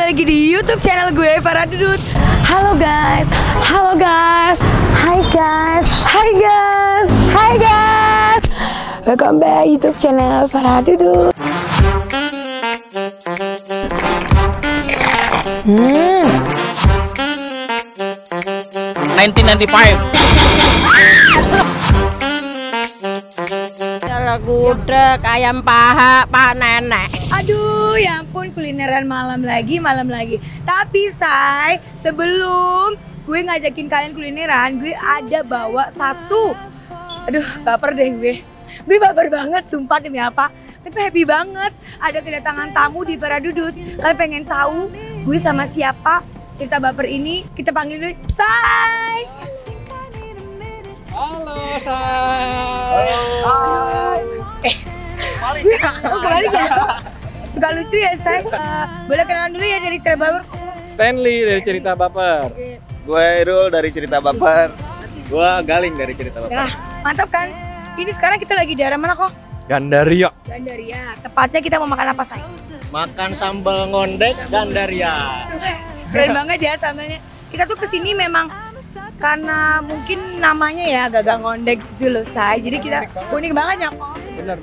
lagi di YouTube channel gue, Farah Dudut. Halo guys, halo guys, hai guys, hai guys, hai guys. Welcome back YouTube channel Farah Dudut. 1995. Gudeg, ayam paha, Pak Nenek. Aduh, ya ampun, kulineran malam lagi. Tapi say, sebelum gue ngajakin kalian kulineran, gue ada bawa satu. Aduh, baper deh gue. Gue baper banget, sumpah demi apa. Tapi happy banget, ada kedatangan tamu di Farah Dudut. Kalian pengen tahu gue sama siapa? Cerita baper ini, kita panggil dulu Say. Halo, Say. Hai. Kembali ya. Suka lucu ya, Say. Boleh kenalan dulu ya dari cerita baper. Stanley dari Cerita Baper. Gue Irul dari Cerita Baper. Gue Galing dari Cerita Baper. Nah, mantap kan? Ini sekarang kita lagi di daerah mana kok? Gandaria. Gandaria. Tepatnya kita mau makan apa, Say? Makan sambal ngondek Gandaria. Keren banget ya sambalnya. Kita tuh kesini memang karena mungkin namanya ya Gagang Ngondek gitu loh, Say. Jadi kita unik banget ya kok. Benar.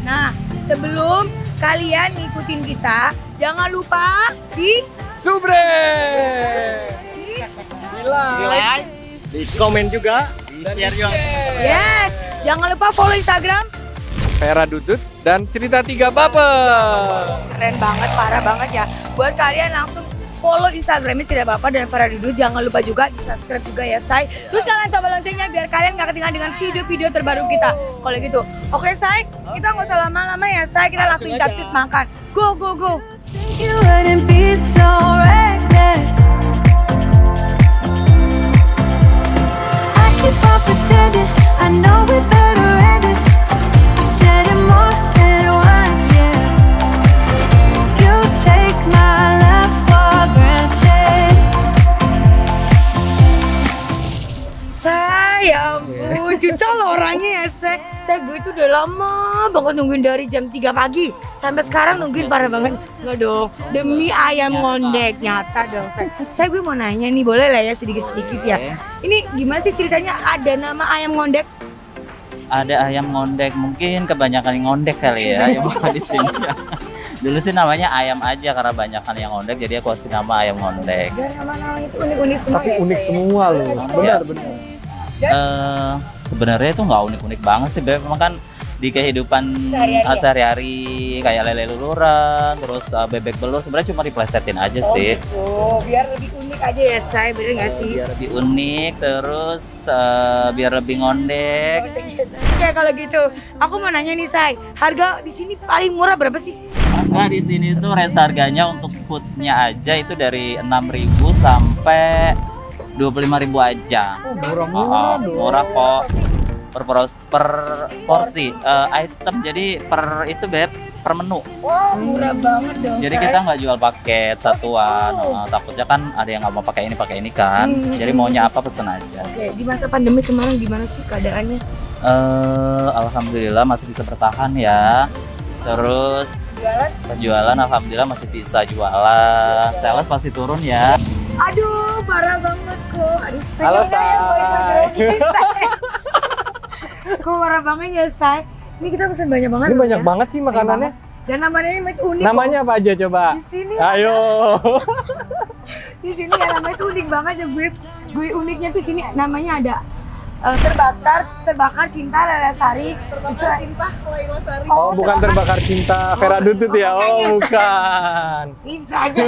Nah, sebelum kalian ngikutin kita, jangan lupa di Subrek. Di like, di komen juga, di share juga. Yes, jangan lupa follow Instagram. Farah Dudut dan Cerita Tiga Baper. Keren banget, parah banget ya. Buat kalian langsung follow Instagramnya Tidak Baper dan Farah Dudut. Jangan lupa juga di subscribe juga ya, Say. Terus jangan tombol loncengnya biar kalian gak ketinggalan dengan video-video terbaru kita. Kalau gitu, oke Say, kita nggak usah lama-lama ya, Say. Kita langsung capcus makan. Go. You wouldn't be so reckless. I keep on pretending I know we better end it. I said it more than once, yeah. You take my love for granted. Say, ya ampun, cucol loh orangnya ya, Say. Say, gue itu udah lama banget nungguin dari jam 3 pagi sampai sekarang nungguin parah banget. Enggak dong, demi ayam ngondek, nyata dong, Say. Say, gue mau nanya nih, boleh lah ya sedikit-sedikit ya. Ini gimana sih ceritanya ada nama ayam ngondek? Ada ayam ngondek, mungkin kebanyakan yang ngondek kali ya yang makan di sini. Dulu sih namanya ayam aja karena banyakan yang ngondek, jadi aku kasih nama ayam ngondek. Dan nama-nama itu unik-unik semua. Tapi ya, unik Say? semua loh. Benar. Sebenarnya itu nggak unik-unik banget sih, Beb. Memang kan di kehidupan sehari-hari kayak lele luluran, terus bebek belur sebenarnya cuma diplesetin aja sih. Oh, biar lebih unik aja ya, Say, bener nggak sih? Biar lebih unik, terus biar lebih ngondek. Oke, kalau gitu, aku mau nanya nih, Say, harga di sini paling murah berapa sih? Harga di sini tuh range harganya untuk foodnya aja itu dari 6.000 sampai 25.000 aja. Murah kok. Per porsi item, jadi per itu Beb, per menu. Wah, murah banget dong. Jadi kita nggak jual paket satuan. Takutnya kan ada yang nggak mau pakai ini kan. Jadi maunya apa pesen aja. Oke, di masa pandemi kemarin gimana sih keadaannya? Alhamdulillah masih bisa bertahan ya. Terus penjualan alhamdulillah masih bisa jualan. Sales pasti turun ya. Aduh, parah banget kok. Aduh, Halo, senyumnya yang Say. grogi, Say. Kok parah banget ya, Say. Ini kita pesen banyak banget. Ini loh, banyak ya. banget sih makanannya. Dan namanya ini unik. Namanya apa aja coba? Di sini Ayo. Di sini ya namanya itu unik banget ya, gue uniknya tuh sini namanya ada terbakar cinta Lele Sari. Oh, bukan terbakar cinta Farah Dudut ya? Oh, bukan. Bisa aja.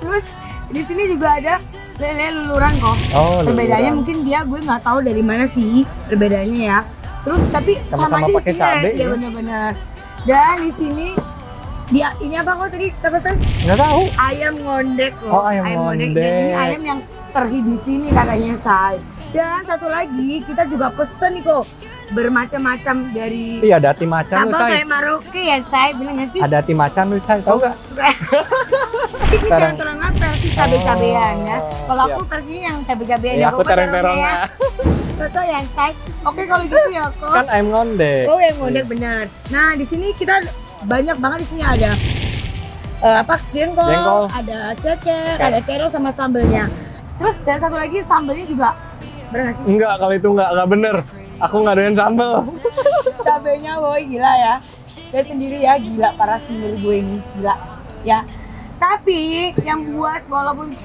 Terus di sini juga ada lele luluran kok. Oh, Perbedaannya luluran. mungkin gue nggak tahu dari mana sih perbedaannya ya. Terus tapi sama Sama-sama aja pakai isinya. cabai Ya ya? benar-benar. Dan di sini dia ini apa kok tadi kita pesan? Nggak tahu. Ayam ngondek loh. Oh, ayam ngondek. Dan ini ayam yang terhid di sini katanya, Say. Dan satu lagi kita juga pesen nih kok bermacam-macam dari Iya, ada hati macan lu, Sabang Say. sampai Merauke ya, Say. Bener nggak sih? Ada hati macan lu, Say. Tahu nggak? Ini terang-terangan versi cabai-cabean ya. Kalau siap. aku versinya yang cabai-cabean. Iya, ya, aku terang-terangnya. Betul ya, Say. Oke, kalau gitu ya, kok. Kan ayam ngondek. Oh, yang ngondek benar. Nah, di sini kita banyak banget, di sini ada jengkol, ada ceker, ada terong sama sambelnya. Terus dan satu lagi sambelnya juga bener nggak sih? Enggak, kalau itu enggak bener. Aku nggak doyan sambel. Cabenya boy gila ya. Dan sendiri ya gila parah sih menurut gue ini gila ya. Tapi yang buat walaupun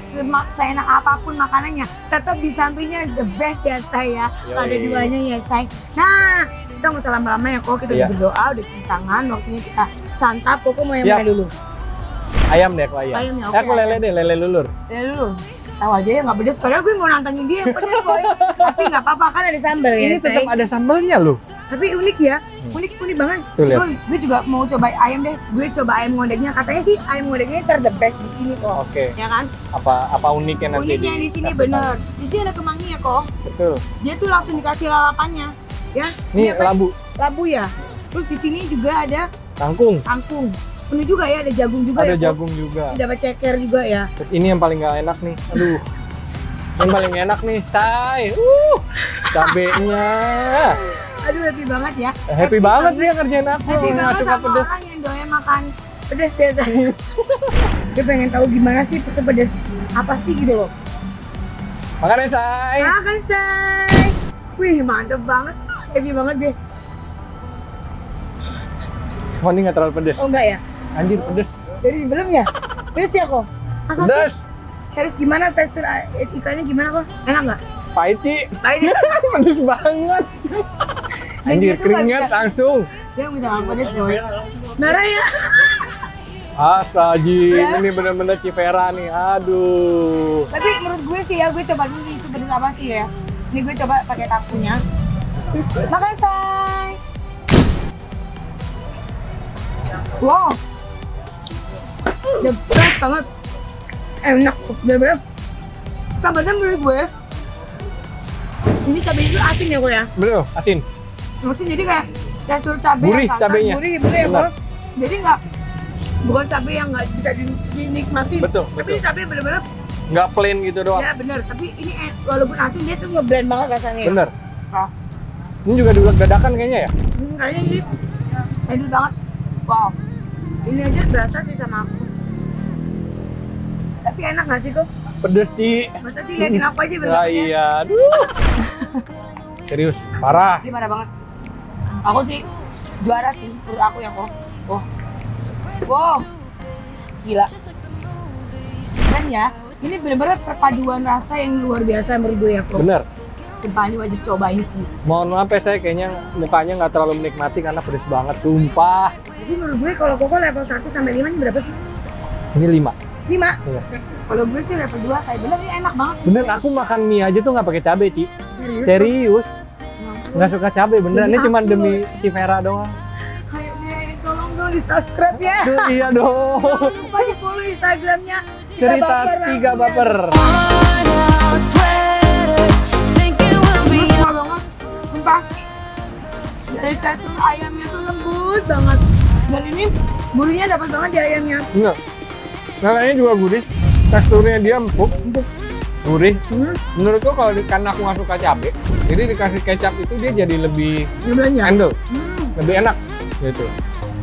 seenak apapun makanannya tetap di sampingnya the best ya say ya. Ada duanya ya say. Nah kita nggak usah lama-lama ya kok, kita udah berdoa, udah cuci tangan, waktunya kita santap. Pokoknya mau yang mana dulu? Ayam deh, aku ayam. Ayam ya, Aku lele deh, lele lulur. Lele lulur. Tahu aja ya nggak pedes, padahal gue mau nantangin dia yang pedes boy. Tapi nggak apa-apa kan ada sambal ya. Ini tetap ada sambelnya loh. Tapi unik ya, unik banget. Gue juga mau coba ayam deh. Gue coba ayam ngondeknya. Katanya sih ayam ngondeknya the best di sini kok. Oke. Ya kan? Apa uniknya nanti? Uniknya di sini bener. Di sini ada kemanginya kok. Betul. Dia tuh langsung dikasih lalapannya, ya. Ini labu. Labu ya. Terus di sini juga ada Kangkung. Penuh juga ya, ada jagung juga ada ya. Jagung juga. Dapat ceker juga ya. Terus ini yang paling nggak enak nih. Aduh. Yang paling enak nih, say. Cabenya. Aduh happy banget ya. Happy banget dia ngerjain aku. Happy Nggak banget suka sama pedes. orang yang doyan makan pedes deh. Dia pengen tahu gimana sih sepedes apa sih gitu loh. Makan ya, say. Makan say. Wih mantep banget. Happy banget deh. Oh ini nggak terlalu pedes. Oh enggak ya? Anjir pedes. Dari sebelumnya? Pedes ya kok? Masa sih? Pedes. Serius gimana tekstur ikannya gimana kok? Enak nggak? Pahit, Ci. Pahit. Pedes banget. Anjir keringet langsung. Dia bisa nggak pedes boy. Merah ya? Astaga, Ya. ini bener-bener Civera nih. Aduh. Tapi menurut gue sih ya, gue coba dulu nih sepedes apa sih ya. Ini gue coba pakai takunya. Makan say. Wow. Jelas banget. Enak, bener-bener. Sambalnya menurut gue ini cabenya itu asin ya kok ya? Bener, asin. Asin jadi kayak tekstur cabai Gurih yang kasar, cabenya. gurih ya Benar. kok. Jadi bukan cabai yang nggak bisa dinikmati. Betul, Tapi betul. cabai bener-bener Nggak plain gitu doang. ya bener. Tapi ini walaupun asin dia tuh ngeblend banget rasanya. Ya. Bener. Nah, Ini juga dulu dadakan kayaknya ya? kayaknya ini enak banget. Wow. Ini aja berasa sih sama aku. Tapi enak nggak sih kok? Pedes, Ci. Masa sih liatin aku aja Nah, bentuknya. iya. Aduh. Serius, parah. Ini parah banget. Aku sih juara sih menurut aku ya kok. Oh. Wow. Gila. Dan ya, ini bener-bener perpaduan rasa yang luar biasa menurut gue ya kok. Bener. Sumpah ini wajib cobain sih. Mohon maaf ya, saya kayaknya mukanya nggak terlalu menikmati karena pedes banget, sumpah. Jadi menurut gue kalau koko level 1 sampai 5 ini berapa sih? Ini 5. 5? Iya. Kalau gue sih level 2 kayak bener ini enak banget. Bener, aku makan mie aja tuh nggak pakai cabai, Ci. Serius? Serius. Nggak suka cabai, beneran. Ini Demi cuma aku. demi Civera doang. Ayo deh, tolong dong di subscribe ya. Tuh, iya dong. Jangan lupa di follow Instagramnya. Cerita Tiga Baper. Sumpah banget, sumpah. Dari tekstur ayamnya tuh lembut banget. Dan ini gurihnya dapat banget di ayamnya. Enggak. Rasanya juga gurih. Teksturnya dia empuk. Gurih. Menurutku kalau karena aku nggak suka cabai, jadi dikasih kecap itu dia jadi lebih Gimana? handle, lebih enak gitu.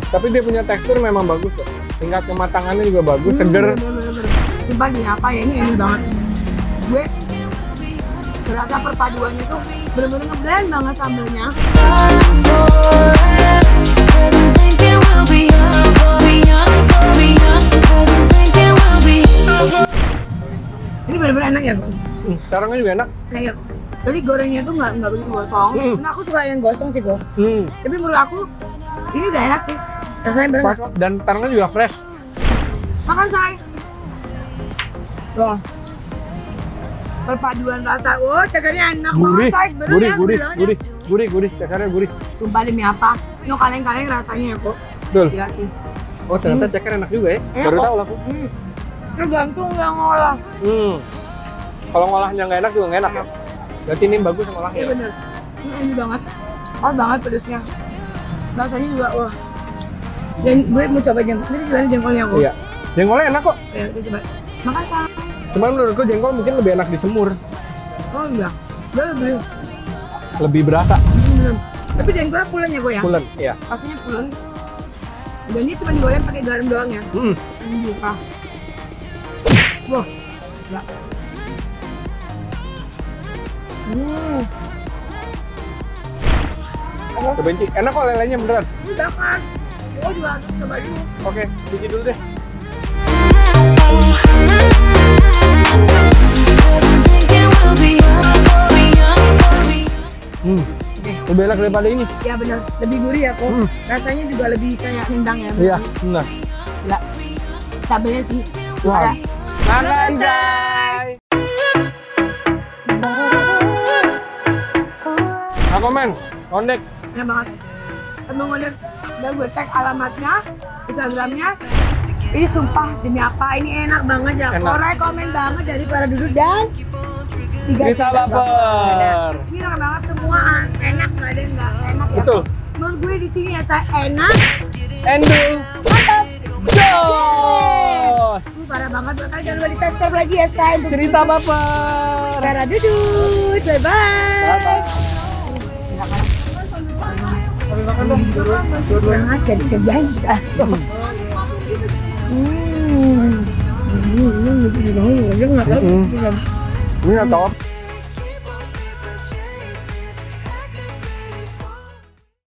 Tapi dia punya tekstur memang bagus kok. Tingkat kematangannya juga bagus, seger. Bener-bener. Sumpah nih apa ya, ini enak banget. Gue berasa perpaduannya tuh bener-bener ngeblend banget sambalnya. Ini bener-bener enak ya kok. Caranya juga enak. Enak ya kok. Jadi gorengnya tuh nggak begitu gosong. Karena aku suka yang gosong sih kok. Tapi menurut aku ini udah enak sih. Rasanya bener. Pas kok. Dan tarangnya juga fresh. Makan say. Loh. Perpaduan rasa, cekernya enak Gurih, banget say. Bener gurih, ya, gurih, banget ya. gurih, gurih, gurih. Cekernya gurih. Sumpah demi apa? Ini kaleng-kaleng rasanya ya kok. Betul. Gila sih. Oh ternyata ceker enak juga ya. Enak Baru kok. tahu aku. Tergantung yang ngolah. Kalau ngolahnya nggak enak juga nggak enak ya. Berarti ini bagus ngolahnya. Iya bener. Ini enak banget. Pas banget pedesnya. Rasanya juga wah. Dan gue mau coba jengkol. Ini gimana jengkolnya kok? Iya. Jengkolnya enak kok. Ya, kita coba. Makan say. Cuman menurutku jengkol mungkin lebih enak disemur. Oh enggak. Dia lebih Lebih berasa. Tapi jengkolnya pulen ya kok ya? Pulen, iya. Rasanya pulen. Dan ini cuma digoreng pakai garam doang ya. Ini lupa. Wah, gila. Kebenci. Enak kok lelenya beneran. Udah kan. Oh juga coba dulu. Oke, cuci dulu deh. Lebih enak daripada ini. Ya benar, lebih gurih ya kok. Rasanya juga lebih kayak nendang ya. Iya, benar. Gila. Sambelnya sih. Wah. Makan, Cay. Apa men? Kondek. Enak banget. Emang udah gue tag alamatnya, Instagramnya. Ini sumpah demi apa? Ini enak banget ya. Komen banget dari para duduk dan Cerita Baper. Ini enak banget semua enak, nggak ada yang nggak enak ya. Betul. Menurut gue di sini ya saya enak. Endul. Mantap. Jos. Parah banget, makanya jangan lupa di subscribe lagi ya saya untuk Cerita Baper. para duduk. Bye bye. Jangan jadi kerjain kita. Ini top.